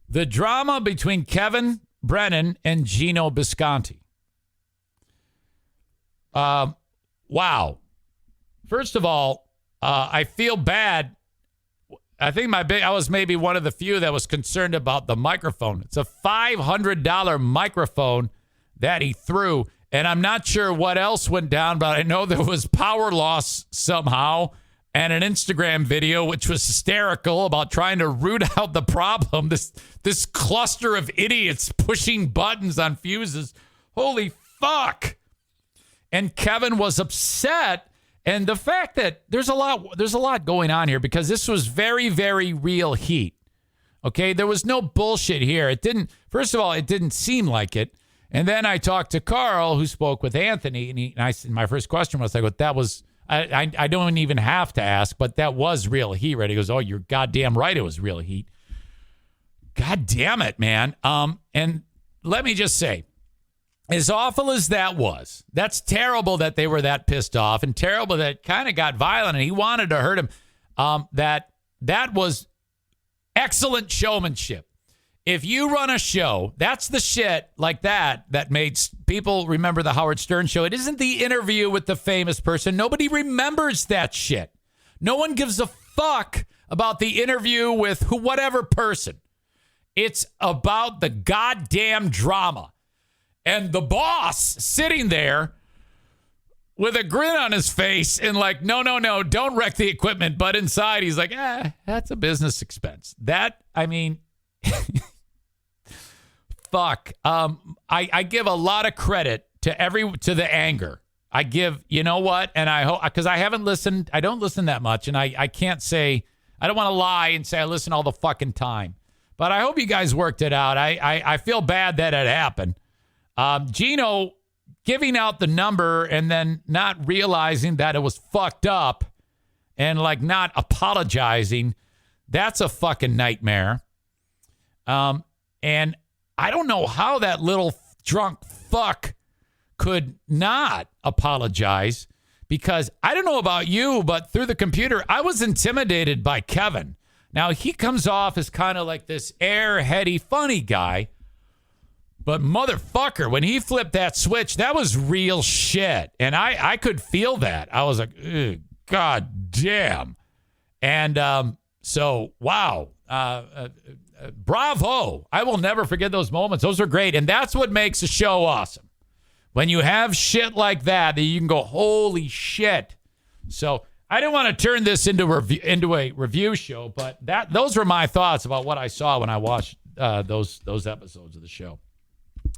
The drama between Kevin Brennan and Gino Bisconti. Wow. First of all, I feel bad. I think I was maybe one of the few that was concerned about the microphone. It's a $500 microphone that he threw, and I'm not sure what else went down, but I know there was power loss somehow and an Instagram video which was hysterical about trying to root out the problem. This cluster of idiots pushing buttons on fuses. Holy fuck. And Kevin was upset. And the fact that there's a lot going on here, because this was very, very real heat. Okay, there was no bullshit here. First of all, it didn't seem like it. And then I talked to Carl, who spoke with Anthony, and my first question was like, "What that was?" I don't even have to ask, but that was real heat, right? He goes, "Oh, you're goddamn right, it was real heat." God damn it, man. And let me just say, as awful as that was, that's terrible that they were that pissed off, and terrible that it kind of got violent and he wanted to hurt him. That was excellent showmanship. If you run a show, that's the shit like that made people remember the Howard Stern show. It isn't the interview with the famous person. Nobody remembers that shit. No one gives a fuck about the interview with whatever person. It's about the goddamn drama. And the boss sitting there with a grin on his face and like, no, don't wreck the equipment. But inside, he's like, that's a business expense. Fuck fuck. I give a lot of credit to the anger. I give, you know what? And I hope, because I haven't listened. I don't listen that much. And I can't say, I don't want to lie and say I listen all the fucking time. But I hope you guys worked it out. I feel bad that it happened. Gino giving out the number and then not realizing that it was fucked up and like not apologizing. That's a fucking nightmare. And I don't know how that little drunk fuck could not apologize, because I don't know about you, but through the computer, I was intimidated by Kevin. Now, he comes off as kind of like this airheady, funny guy, but motherfucker, when he flipped that switch, that was real shit. And I could feel that. I was like, God damn. And so, wow. Bravo. I will never forget those moments. Those are great. And that's what makes a show awesome. When you have shit like that you can go, holy shit. So I didn't want to turn this into a review show, but those were my thoughts about what I saw when I watched those episodes of the show.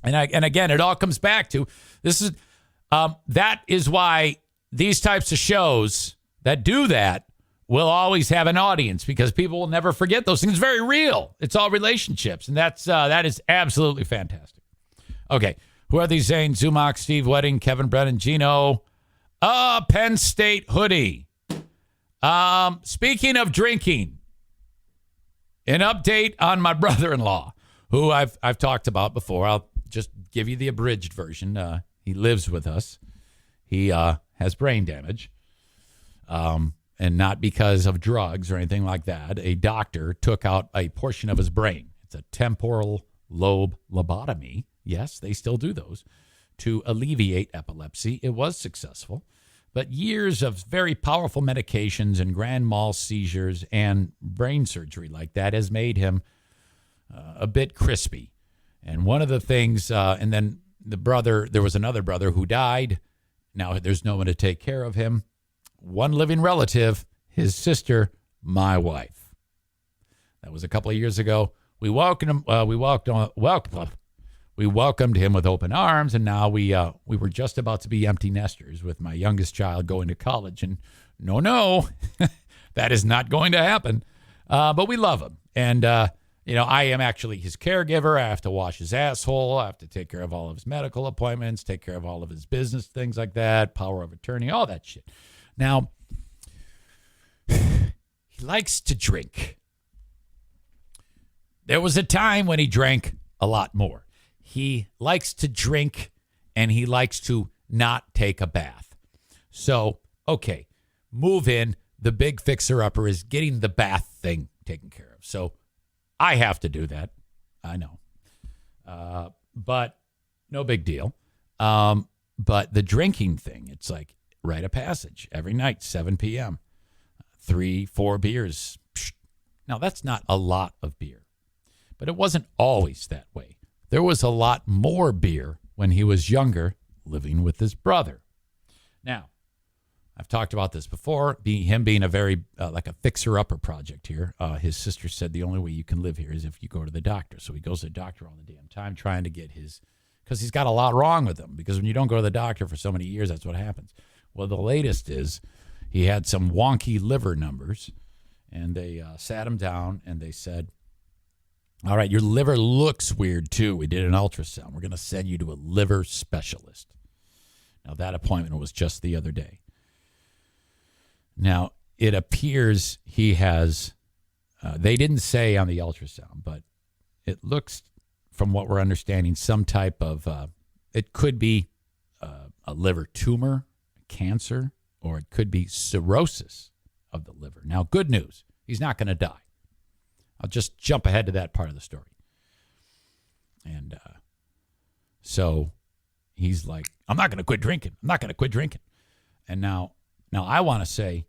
And again, it all comes back to this is that is why these types of shows that do that will always have an audience, because people will never forget those things. It's very real. It's all relationships, and that is absolutely fantastic. Okay. Who are these Zane, Zumach, Steve Wedding, Kevin Brennan, Gino? Penn State hoodie. Speaking of drinking, an update on my brother-in-law, who I've talked about before. I'll just give you the abridged version. He lives with us. He has brain damage, and not because of drugs or anything like that. A doctor took out a portion of his brain. It's a temporal lobe lobotomy. Yes, they still do those to alleviate epilepsy. It was successful, but years of very powerful medications and grand mal seizures and brain surgery like that has made him a bit crispy. And one of the things, and then there was another brother who died. Now there's no one to take care of him. One living relative, his sister, my wife. That was a couple of years ago. We welcomed him. We welcomed him with open arms, and now we were just about to be empty nesters with my youngest child going to college. And no, that is not going to happen. But we love him, and I am actually his caregiver. I have to wash his asshole. I have to take care of all of his medical appointments, take care of all of his business things like that, power of attorney, all that shit. Now, he likes to drink. There was a time when he drank a lot more. He likes to drink, and he likes to not take a bath. So, okay, move in. The big fixer-upper is getting the bath thing taken care of. So I have to do that. I know. But no big deal. But the drinking thing, it's like rite of passage. Every night, 7 p.m., 3-4 beers. Now, that's not a lot of beer. But it wasn't always that way. There was a lot more beer when he was younger, living with his brother. Now, I've talked about this before, him being a very, like a fixer-upper project here. His sister said the only way you can live here is if you go to the doctor. So he goes to the doctor all the damn time trying to get because he's got a lot wrong with him. Because when you don't go to the doctor for so many years, that's what happens. Well, the latest is he had some wonky liver numbers, and they sat him down and they said, all right, your liver looks weird, too. We did an ultrasound. We're going to send you to a liver specialist. Now, that appointment was just the other day. Now, it appears he has, they didn't say on the ultrasound, but it looks, from what we're understanding, some type of, it could be a liver tumor, cancer, or it could be cirrhosis of the liver. Now, good news, he's not going to die. I'll just jump ahead to that part of the story. And so he's like, I'm not going to quit drinking. I'm not going to quit drinking. And now I want to say,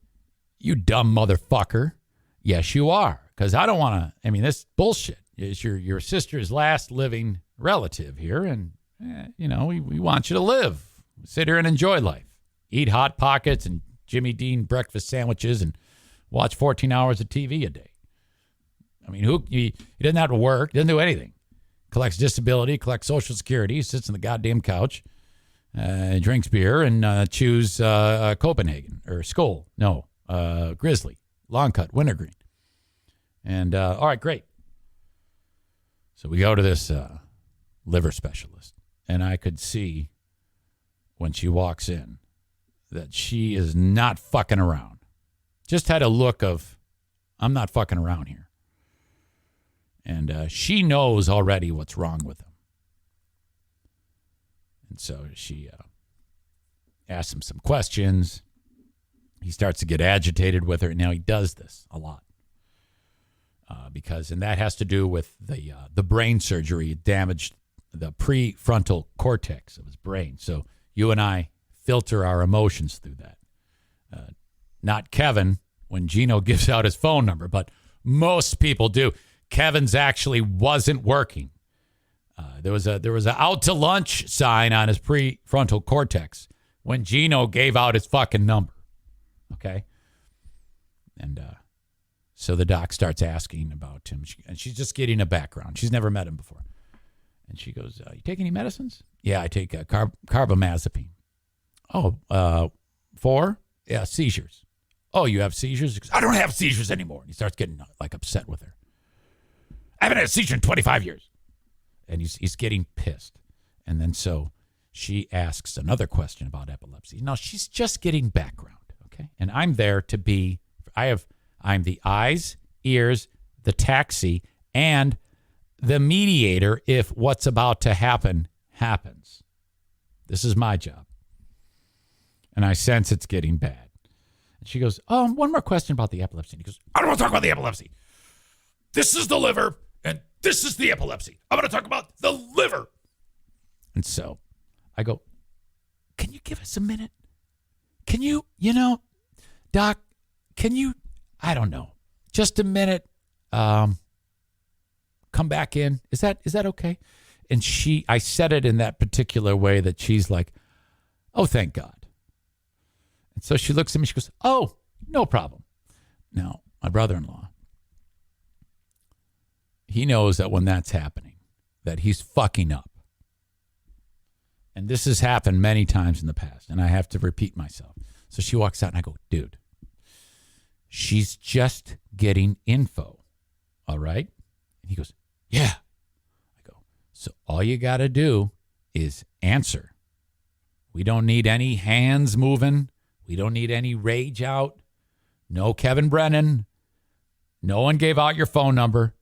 you dumb motherfucker. Yes, you are. Because I don't want to, this bullshit. It's your sister's last living relative here. And, we want you to live. Sit here and enjoy life. Eat Hot Pockets and Jimmy Dean breakfast sandwiches and watch 14 hours of TV a day. He doesn't have to work, doesn't do anything. collects disability, collects Social Security, sits on the goddamn couch, drinks beer, and chews Copenhagen or Skoal. No, Grizzly, long cut, wintergreen. And all right, great. So we go to this liver specialist, and I could see when she walks in that she is not fucking around. Just had a look of, I'm not fucking around here. And she knows already what's wrong with him. And so she asks him some questions. He starts to get agitated with her. Now, he does this a lot. And that has to do with the brain surgery. It damaged the prefrontal cortex of his brain. So you and I filter our emotions through that. Not Kevin when Gino gives out his phone number, but most people do. Kevin's actually wasn't working. There was a out to lunch sign on his prefrontal cortex when Gino gave out his fucking number. Okay? And so the doc starts asking about him, and she's just getting a background. She's never met him before. And she goes, you take any medicines? Yeah, I take carbamazepine. Oh, for? Yeah, seizures. Oh, you have seizures? He goes, I don't have seizures anymore. And he starts getting like upset with her. I haven't had a seizure in 25 years. And he's getting pissed. And then so she asks another question about epilepsy. Now, she's just getting background, okay? And I'm there to be, I'm the eyes, ears, the taxi, and the mediator if what's about to happen happens. This is my job. And I sense it's getting bad. And she goes, one more question about the epilepsy. And he goes, I don't want to talk about the epilepsy. This is the liver, and this is the epilepsy. I'm going to talk about the liver. And so I go, can you give us a minute? Can you, Doc, can you, I don't know, just a minute, come back in? Is that okay? And I said it in that particular way that she's like, oh, thank God. And so she looks at me, she goes, oh, no problem. Now, my brother-in-law, he knows that when that's happening, that he's fucking up. And this has happened many times in the past, and I have to repeat myself. So she walks out, and I go, dude, she's just getting info, all right? And he goes, yeah. I go, so all you got to do is answer. We don't need any hands moving. We don't need any rage out. No Kevin Brennan. No one gave out your phone number.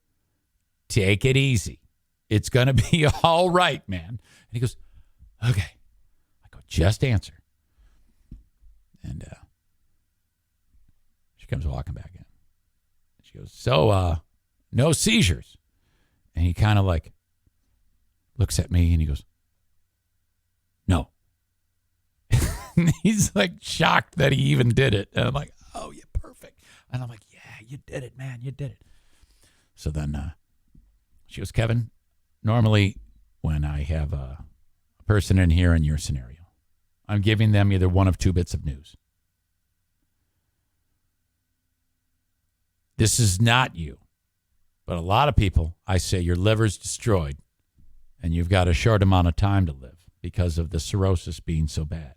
Take it easy. It's going to be all right, man. And he goes, okay. I go, just answer. And she comes walking back in. She goes, so, no seizures. And he kind of like looks at me and he goes, no. He's like shocked that he even did it. And I'm like, oh, yeah, perfect. And I'm like, yeah, you did it, man. You did it. So then she goes, Kevin, normally when I have a person in here in your scenario, I'm giving them either one of two bits of news. This is not you. But a lot of people, I say your liver's destroyed and you've got a short amount of time to live because of the cirrhosis being so bad.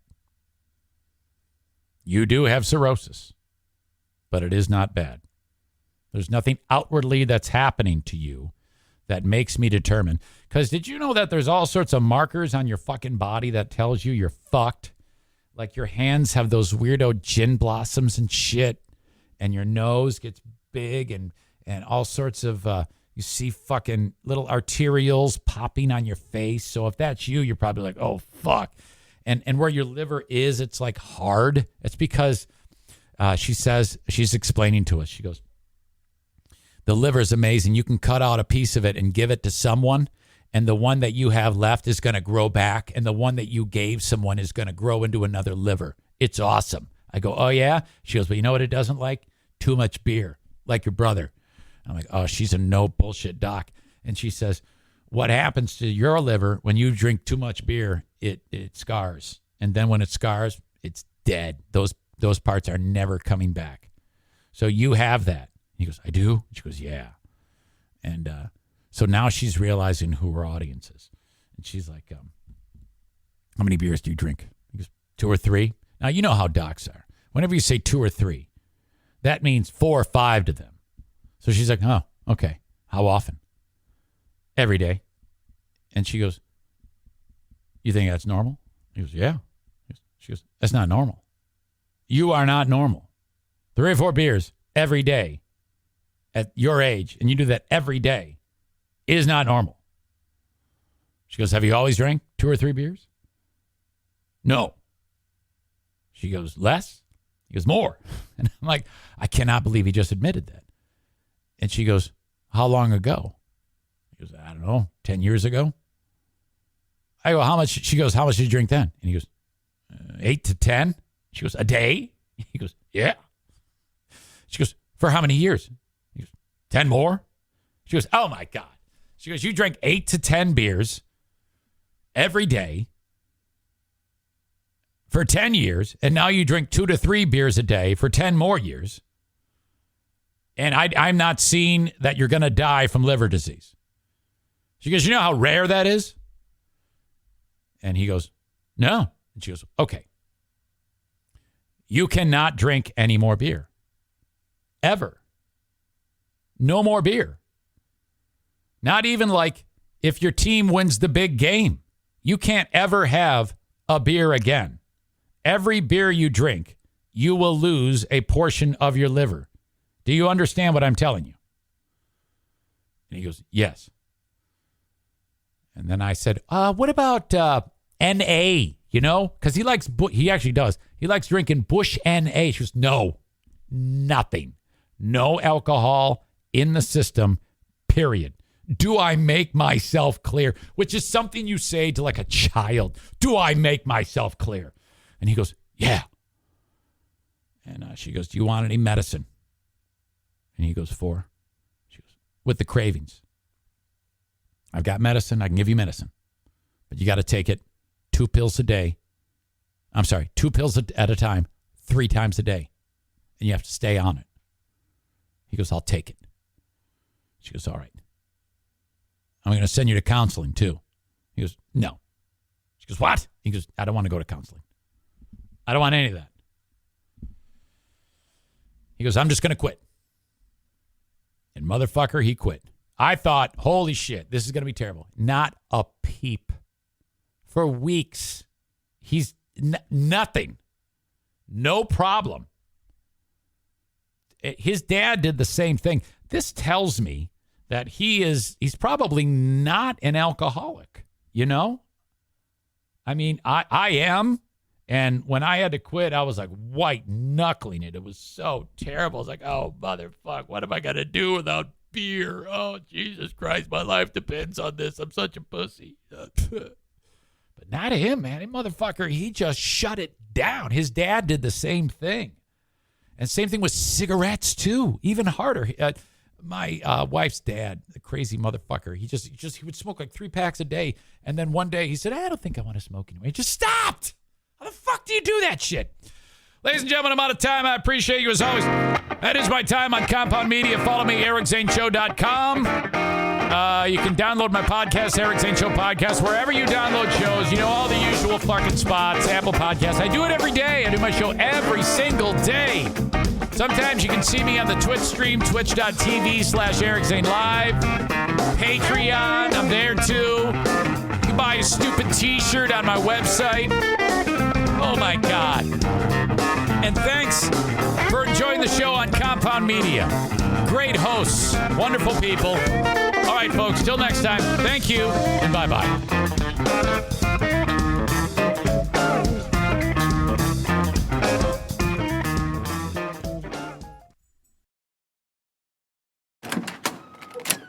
You do have cirrhosis, but it is not bad. There's nothing outwardly that's happening to you that makes me determine. Because did you know that there's all sorts of markers on your fucking body that tells you you're fucked? Like your hands have those weirdo gin blossoms and shit, and your nose gets big and all sorts of, you see fucking little arterioles popping on your face. So if that's you, you're probably like, oh, fuck. And where your liver is, it's like hard. It's because she says, she's explaining to us, she goes, the liver is amazing. You can cut out a piece of it and give it to someone, and the one that you have left is going to grow back, and the one that you gave someone is going to grow into another liver. It's awesome. I go, oh, yeah? She goes, but you know what it doesn't like? Too much beer, like your brother. I'm like, oh, she's a no bullshit doc. And she says, what happens to your liver when you drink too much beer, it scars. And then when it scars, it's dead. Those parts are never coming back. So you have that. He goes, I do? She goes, yeah. And So now she's realizing who her audience is. And she's like, how many beers do you drink? He goes, 2 or 3. Now, you know how docs are. Whenever you say 2 or 3, that means 4 or 5 to them. So she's like, oh, okay. How often? Every day. And she goes, you think that's normal? He goes, yeah. She goes, that's not normal. You are not normal. 3 or 4 beers every day at your age, and you do that every day, is not normal. She goes, have you always drank 2 or 3 beers? No. She goes, less? He goes, more. And I'm like, I cannot believe he just admitted that. And she goes, how long ago? He goes, I don't know, 10 years ago. I go, how much? She goes, how much did you drink then? And he goes, 8 to 10. She goes, a day? He goes, yeah. She goes, for how many years? He goes, 10 more. She goes, oh my God. She goes, you drank 8 to 10 beers every day for 10 years, and now you drink 2 to 3 beers a day for 10 more years. And I'm not seeing that you're going to die from liver disease. She goes, you know how rare that is? And he goes, no. And she goes, okay. You cannot drink any more beer. Ever. No more beer. Not even like if your team wins the big game. You can't ever have a beer again. Every beer you drink, you will lose a portion of your liver. Do you understand what I'm telling you? And he goes, yes. And then I said, what about N.A., you know? Because he actually does. He likes drinking Bush N.A. She goes, no, nothing. No alcohol in the system, period. Do I make myself clear? Which is something you say to like a child. Do I make myself clear? And he goes, yeah. And she goes, do you want any medicine? And he goes, 4. She goes, with the cravings. I've got medicine. I can give you medicine. But you got to take it 2 pills a day. I'm sorry, 2 pills at a time, 3 times a day. And you have to stay on it. He goes, I'll take it. She goes, all right. I'm going to send you to counseling too. He goes, no. She goes, what? He goes, I don't want to go to counseling. I don't want any of that. He goes, I'm just going to quit. And motherfucker, he quit. I thought, holy shit, this is going to be terrible. Not a peep. For weeks, he's nothing. No problem. His dad did the same thing. This tells me that he's probably not an alcoholic, you know? I mean, I am. And when I had to quit, I was like white knuckling it. It was so terrible. I was like, oh, motherfuck, what am I going to do without beer? Oh, Jesus Christ, my life depends on this. I'm such a pussy. But not him, man. That motherfucker, he just shut it down. His dad did the same thing. And same thing with cigarettes, too. Even harder. My wife's dad, the crazy motherfucker, he would smoke like 3 packs a day. And then one day he said, I don't think I want to smoke anymore. He just stopped. How the fuck do you do that shit? Ladies and gentlemen, I'm out of time. I appreciate you as always. That is my time on Compound Media. Follow me, EricZaneShow.com. You can download my podcast, Eric Zane Show Podcast, wherever you download shows. You know, all the usual fucking spots, Apple Podcasts. I do it every day. I do my show every single day. Sometimes you can see me on the Twitch stream, twitch.tv/Eric Zane Live. Patreon, I'm there too. You can buy a stupid t-shirt on my website. Oh my God. And thanks for enjoying the show on Compound Media. Great hosts, wonderful people. All right, folks, till next time, thank you, and bye-bye.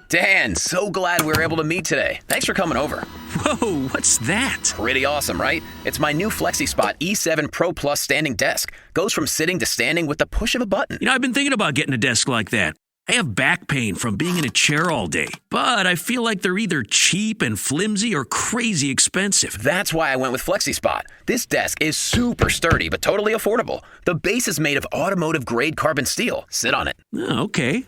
Dan, so glad we were able to meet today. Thanks for coming over. Whoa, what's that? Pretty awesome, right? It's my new FlexiSpot E7 Pro Plus standing desk. Goes from sitting to standing with the push of a button. You know, I've been thinking about getting a desk like that. I have back pain from being in a chair all day, but I feel like they're either cheap and flimsy or crazy expensive. That's why I went with FlexiSpot. This desk is super sturdy, but totally affordable. The base is made of automotive-grade carbon steel. Sit on it. Oh, okay.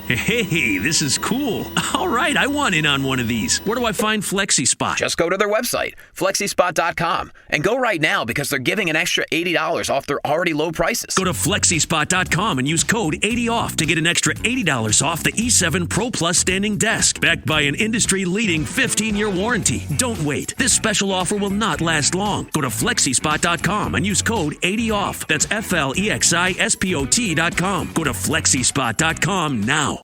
Hey, this is cool. All right, I want in on one of these. Where do I find FlexiSpot? Just go to their website, flexispot.com, and go right now because they're giving an extra $80 off their already low prices. Go to FlexiSpot.com and use code 80OFF to get an extra $80 off the E7 Pro Plus standing desk, backed by an industry-leading 15-year warranty. Don't wait. This special offer will not last long. Go to FlexiSpot.com and use code 80OFF. That's FLEXISPOT.com. Go to FlexiSpot.com now.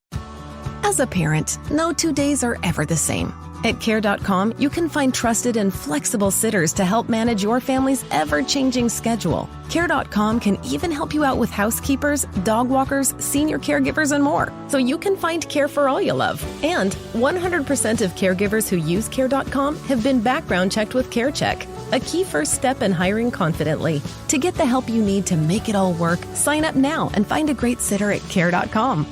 As a parent, no 2 days are ever the same. At Care.com, you can find trusted and flexible sitters to help manage your family's ever-changing schedule. Care.com can even help you out with housekeepers, dog walkers, senior caregivers, and more, so you can find care for all you love. And 100% of caregivers who use Care.com have been background checked with CareCheck, a key first step in hiring confidently. To get the help you need to make it all work, sign up now and find a great sitter at Care.com.